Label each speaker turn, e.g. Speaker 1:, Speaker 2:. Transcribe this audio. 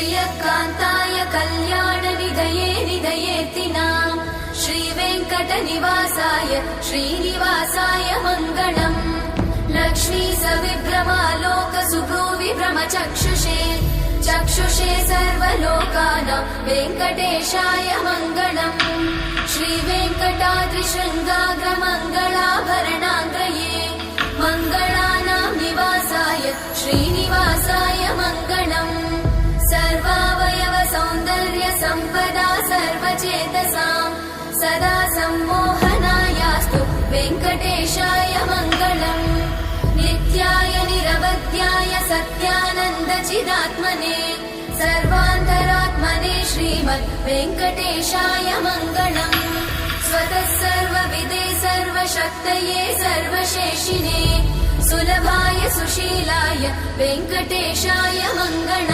Speaker 1: श्रियकान्ताय कल्याणनिधये निधयेतिनाम् श्रीवेङ्कटनिवासाय श्रीनिवासाय मङ्गलम् लक्ष्मी सविभ्रमालोक सुभ्रूविभ्रमचक्षुषे चक्षुषे सर्वलोकानां वेङ्कटेशाय मङ्गलम् श्रीवेङ्कटाद्रिशृङ्गाग्रमङ्गलाभरणाङ्गये मङ्गलानां निवासाय श्रीनिवासाय मङ्गलम् सर्वावयव सौन्दर्य सम्पदा सर्वचेतसां सदा सम्मोहनायास्तु वेङ्कटेशाय मङ्गलम् नित्याय निरवध्याय सत्यानन्दचिदात्मने सर्वान्तरात्मने श्रीमद् वेङ्कटेशाय मङ्गलम् स्वतः सर्वविदे सर्वशक्तये सर्वशेषिने सुलभाय सुशीलाय वेङ्कटेशाय मङ्गलम्।